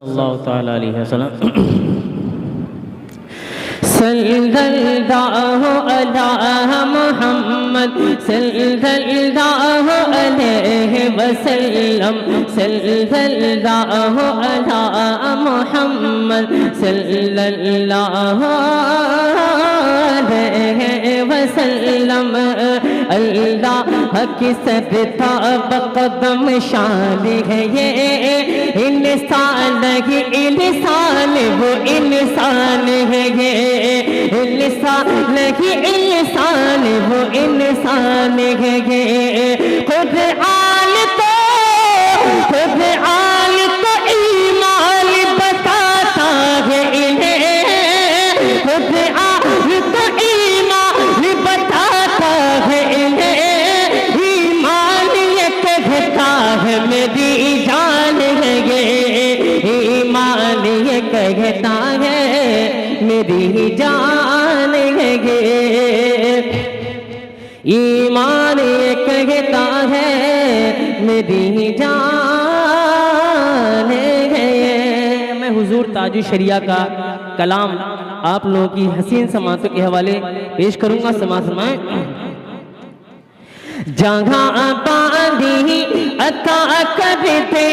अल्लाह ताला अलैहि वसल्लम सल्लल्लाहु अला मुहम्मद सल्लल्लाहु अलैहि वसल्लम सल्लल्लाहु अला मुहम्मद सल्लल्लाहु अलैहि वसल्लम अल्लाह की सरता बक़दम शान है ये इंसान ही इंसान वो इंसान है ये इंसान ही इंसान वो इंसान है ये खुद आल तो ईमान बताता है इन्हें खुद आल तो ईमान बताता है इन्हें ईमान ये कहता है मेरी जान है ये ईमान ये कहता है मेरी जान है ये ईमान ये कहता है मेरी जान है ये। मैं हुजूर ताज शरिया का कलाम आप लोगों की हसीन समातों के हवाले पेश करूंगा। समात फरमाएं। जहाँ बांधी अता करते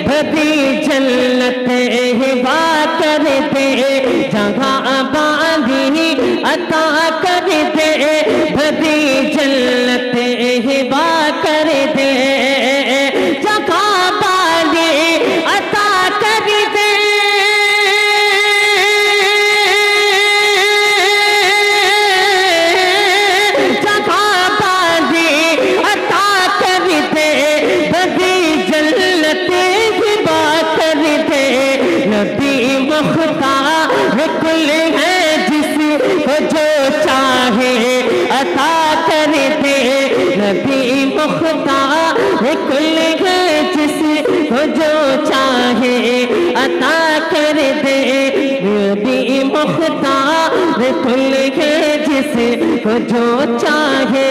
भरी जन्नत हिबा करते जहाँ बांधी अता करते भरी जन्नत हिबा करते जहाँ बांधी अता करते कुल है जिसको जो चाहे अता करते नबी मुख्तार कुल है जिसको जो चाहे अता कर दे नबी मुख्तार कुल है जिसको जो चाहे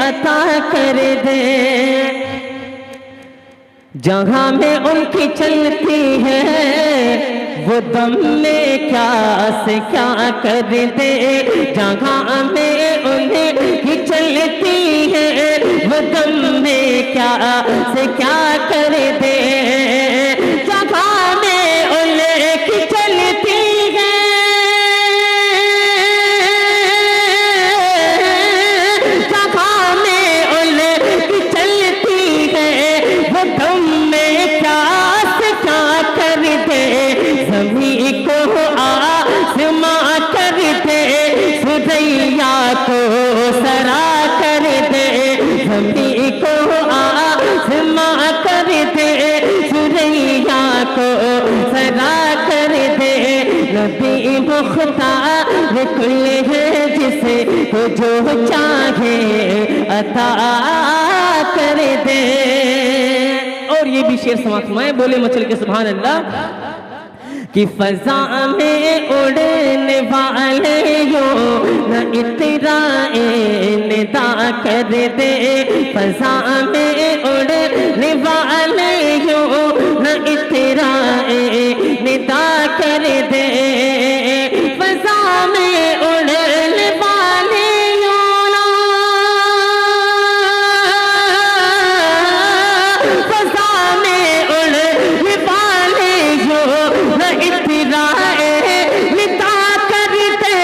अता कर दे। जहाँ में उनकी चलती है वो दम में क्या से क्या कर दे जहाँ में उनकी चलती है वो दम में क्या से क्या कर दे जहाँ में उनकी चलती है जहाँ में उनकी चलती है वो दम में क्या से क्या कर दे ज़मीं को आसमां कर दे सुरैया को सरा कर दे ज़मीं को आसमां कर दे सुरैया को सरा कर दे नबी मुख्तार कुल है जिसे को जो चाहे अता कर दे। और ये भी शेर समात में बोले मचल के सुभान अल्लाह कि फजा में उड़ने वाले यो न इतराए निदा कर दे फजा में उड़ने वाले यो न इतराए निदा कर दे फजा में उड़ने वाले यो फजा में उड़ने वाले यो इतराए निदा कर दे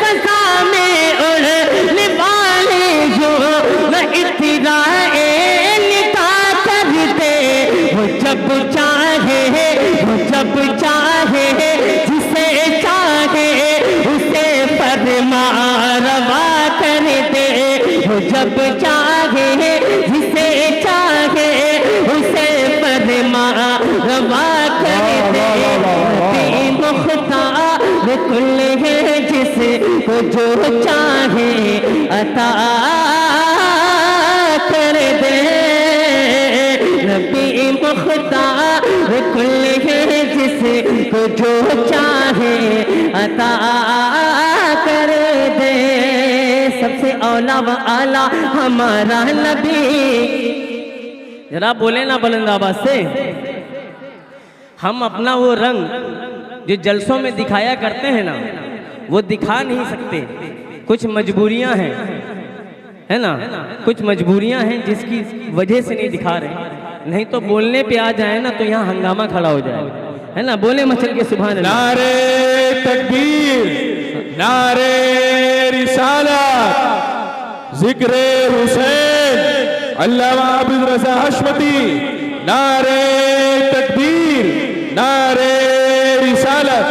फजा में उड़ने वाले जो न इतराए निदा कर दे वो जब चाहे जिसे चाहे उसे फरमा रवा कर दे वो जब चाहे जिसे चाहे उसे फरमा रवा कर दे मुख्तार कुल है जिसको जो चाहे अता कर दे नबी मुख्तार कुल है जिसको जो चाहे अता कर दे। सबसे औला व आला हमारा नबी जरा बोले ना बुलंद आवाज से हम अपना वो रंग जो जलसों में दिखाया करते हैं ना, वो दिखा नहीं सकते। कुछ मजबूरियां हैं, है ना, कुछ मजबूरियां हैं जिसकी वजह से नहीं दिखा रहे। नहीं तो बोलने पे आ जाए ना तो यहाँ हंगामा खड़ा हो जाए, है ना। बोले मचल के सुभान अल्लाह। नारे तकबीर, नारे रिसालत, जिक्रे हुसैन, अल्लामा आबिद रज़ा हशमती। नारे तकबीर, नारे रिसालत।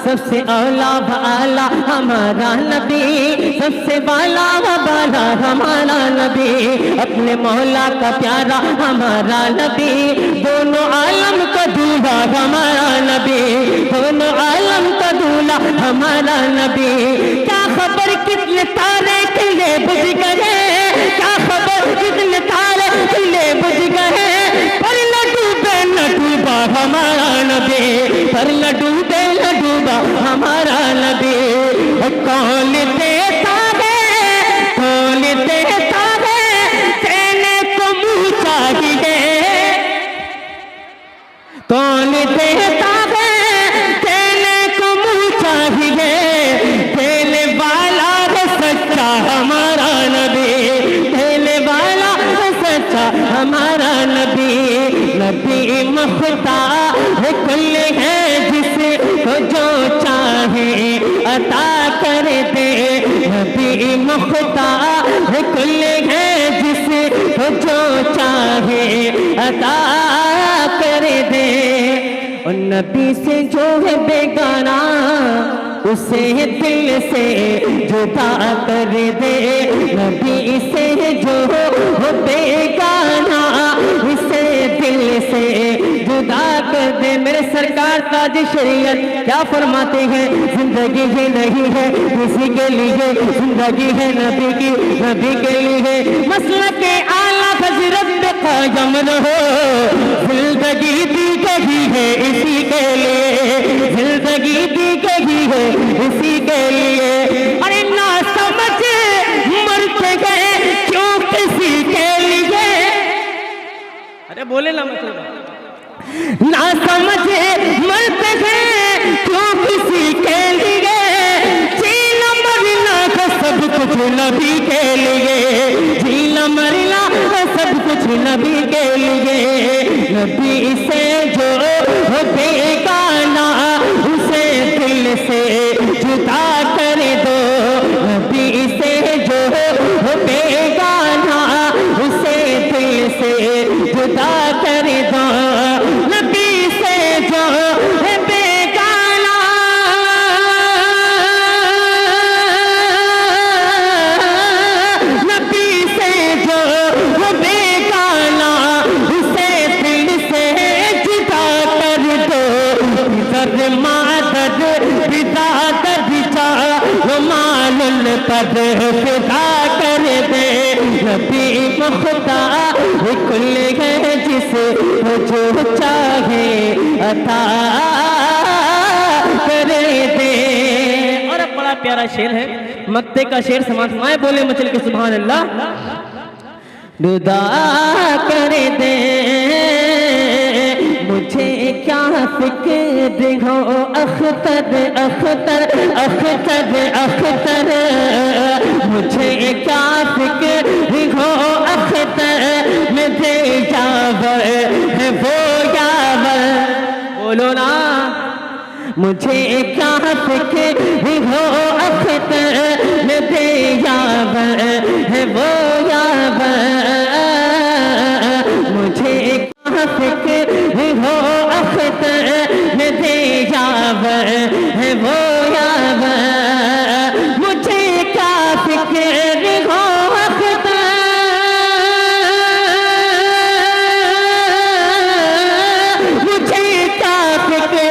सबसे औला वाला हमारा नबी, सबसे वाला वाला हमारा नबी, अपने मौला का प्यारा हमारा नबी, दोनों आलम का दूल्हा हमारा नबी, दोनों आलम का दूल्हा हमारा नबी। क्या खबर कितने तारे खिले बुझ गए, क्या खबर कितने तारे खिले बुझ गए, पर न डूबे न डूबा हमारा नबी, पर न डूबे न डूबा हमारा नबी। कौन देता है, कौन देता है, देने को मुँह चाहिए, कौन देता है, देने को मुँह चाहिए, देने वाला है सच्चा हमारा नबी, देने वाला है सच्चा हमारा नबी। नबी मुख्तार है कुल है जिसे जो चाहे अता कर दे, नबी मुख्तार है कुल है जिसे जो चाहे अता कर दे। और नबी से जो है बेगाना उसे दिल से जुदा कर दे, नबी से जो हो बेगाना उसे दिल से जुदा कर दे। मेरे सरकार ताज शरीयत क्या फरमाते हैं, जिंदगी ही नहीं है किसी के लिए, जिंदगी है नबी की, नबी के लिए। मसलक के आला हजरत पे कायम रहो, जिंदगी दी गई है इसी के लिए, जिंदगी दी गई है इसी के लिए। अरे ना समझ मरते गए क्यों किसी के लिए, अरे बोले ना ना समझे मरते गए क्यों किसी के लिए, जीना मरना का सब कुछ नबी के लिए, जीना मरना का सब कुछ नबी के लिए। नबी से जो बेगाना उसे दिल से जुदा कर दो, नबी से जो बेगाना उसे दिल से जुदा कर दो, नबी से जो बेगाना, नबी से जो बेगाना उसे दिल से जुदा कर दो। दर मादद बिदादद जा मालुल पद फिदा कर दे, नबी मुख्तार कुल है जिसे जो चाहे अता कर दे। और अब बड़ा प्यारा शेर है, मक्ते का शेर समाज माए बोले मचल के सुभान अल्लाह। जुदा कर दे मुझे क्या फिक्र हो अख्तर अख्तर अख्तर अख्तर, मुझे क्या फिक्र हो अख्तर, मुझे यावर है वो यावर, बोलो ना। मुझे क्या फिक्र हो अख्तर, मुझे यावर है वो यावर, मुझे क्या फिक्र हो अख्तर, मुझे यावर है वो यावर, मुझे क्या फिक्र हो अख्तर, मुझे क्या फिक्र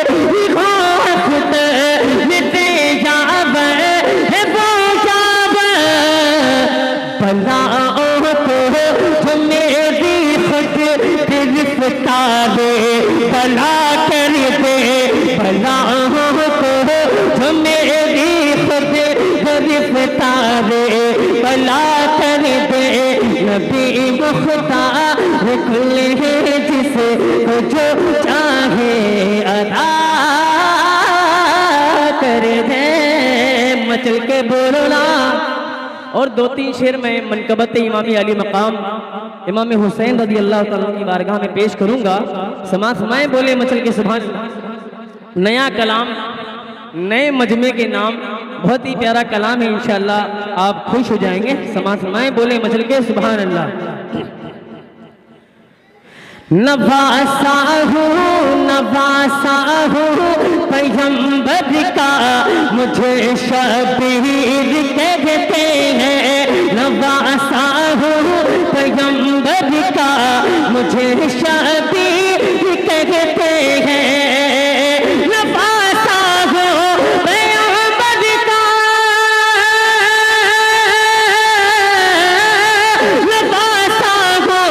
हो अख्तर, मुझे यावर है वो यावर। बलाओं को जो मेरी खुद गिरफ्तार बला कर दे, बलाओं को भला कर दे नबी मुख्तार कुल है जिसे जो चाहे अदा कर दे। मचल के बोलो ना। और दो तीन शेर में मनकबत इमाम अली मकाम इमाम हुसैन रज़ी अल्लाह तआला की बारगाह में पेश करूंगा। समाअत फरमाएं, बोले मचल के सुभान अल्लाह। नया कलाम नए मजमे के नाम, बहुत ही प्यारा कलाम है, इंशाअल्लाह आप खुश हो जाएंगे। समाअत फरमाएं, बोले मचल के सुभान अल्लाह। नवासा हूँ पैगंबर का मुझे शबीर कहते हैं। नवासा हूँ पैगंबर का मुझे शबीर कहते हैं। नवासा हूँ पैगंबर का, नवासा हूँ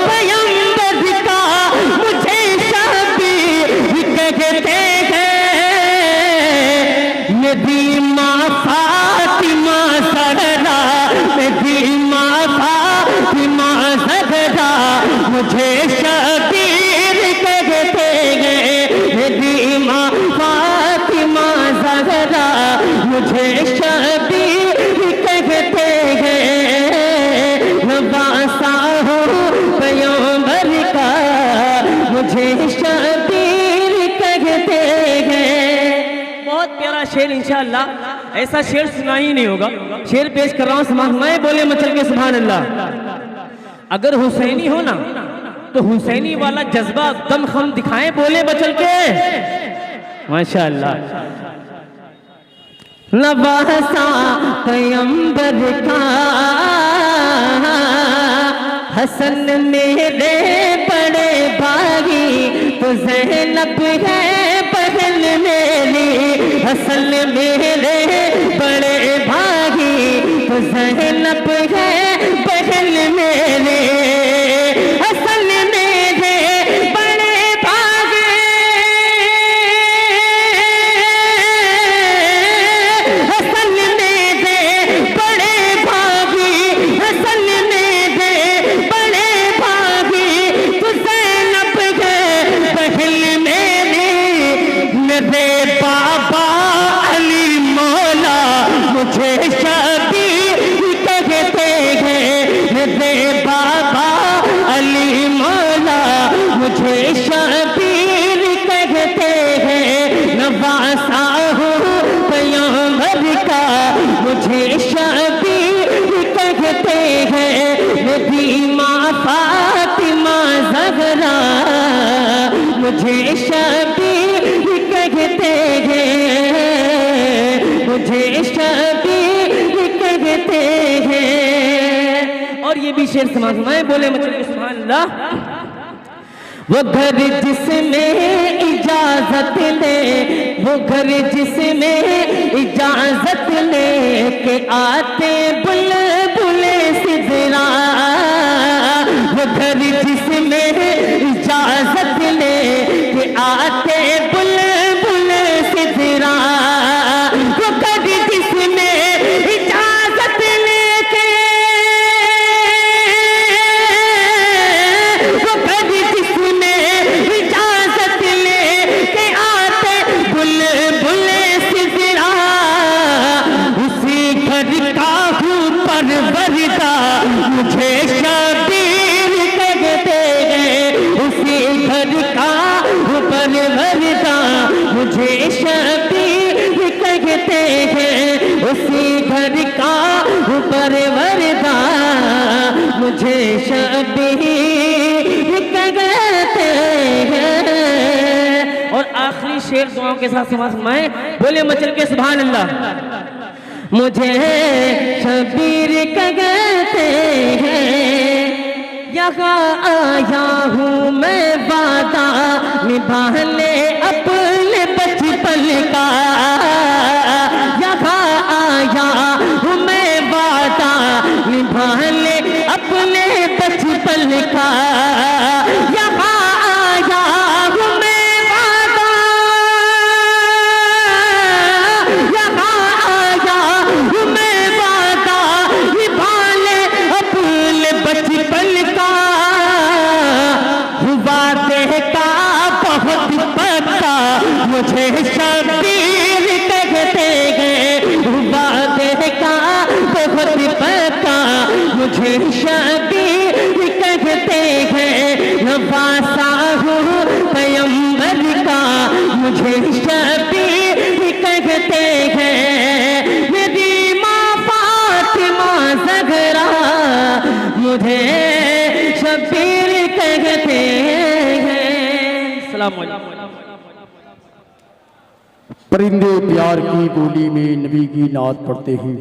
पैगंबर का मुझे शबीर कहते हैं। मेरी माँ फातिमा ज़हरा, मेरी माँ फातिमा ज़हरा मुझे शबीर कहते हैं। मेरी माँ फातिमा ज़हरा मुझे शबीर कहते हैं। नवासा हूँ पैगंबर का मुझे शबीर कहते हैं। बहुत प्यारा शेर, इंशाअल्लाह ऐसा शेर सुना ही नहीं होगा। शेर पेश कर रहा हूँ, समाअत बोले मचल के सुभान अल्लाह। अगर हुसैनी हो ना तो हुसैनी वाला जज्बा दमखम दिखाएं, बोले मचल के माशाअल्लाह। नवासा पैगंबर का हसन मेरे बड़े भागी, तो ज़ैनब है बहन मेरी। हसन मेरे बड़े भागी, तो ज़ैनब है बहन मेरे। हसन मेरे बड़े भागी, हसन मेरे बड़े भागी, हसन मेरे बड़े भागी, तो ज़ैनब है बहन मेरी। मेरे बाबा अली मौला मुझे शबीर कहते हैं। मेरे बाबा अली मौला मुझे शबीर कहते हैं। नवासा हूँ पैगंबर का मुझे शबीर कहते हैं। मेरी माँ फातिमा ज़हरा मुझे शबीर कहते हैं। मुझे शबीर कहते हैं। और ये भी शेर समाअत बोले मचल के सुभान अल्लाह। वो घर जिसमें इजाजत ले, वो घर जिसमें इजाजत ले के आते बुलबुले सिदरा। वो घर जिसमें इजाजत ले के आते बुलबुले सिदरा। वो घर जिसमें इजाजत लेके, वो घर जिसमें इजाजत लेके आते बुलबुले सिदरा। उसी घर का हूँ परवरदा मुझे शबीर कहते हैं। उसी घर का हूँ परवरदा मुझे शबीर कहते हैं। उसी घर का हूँ परवरदा मुझे शबीर कहते हैं। और आखिरी शेर दुआओं के साथ समाअत फरमाएं, बोले मचल के सुभान अल्लाह। मुझे शबीर कहते हैं। यहाँ आया हूँ मैं वादा निभाने अपने बचपन का। यहाँ आया हूँ मैं वादा निभाने अपने बचपन का। यहाँ आया हूँ मैं वादा, यहाँ आया हूँ मैं वादा निभाने मुझे शबीर कहते हैं, वादे का बहुत पता मुझे शबीर कहते हैं, नवासा हूँ पैगंबर का मुझे शबीर कहते हैं, मेरी माँ फातिमा ज़हरा मुझे शबीर कहते हैं। सलाम अलैकुम। परिंदे प्यार की बोली में नबी की नात पढ़ते हैं।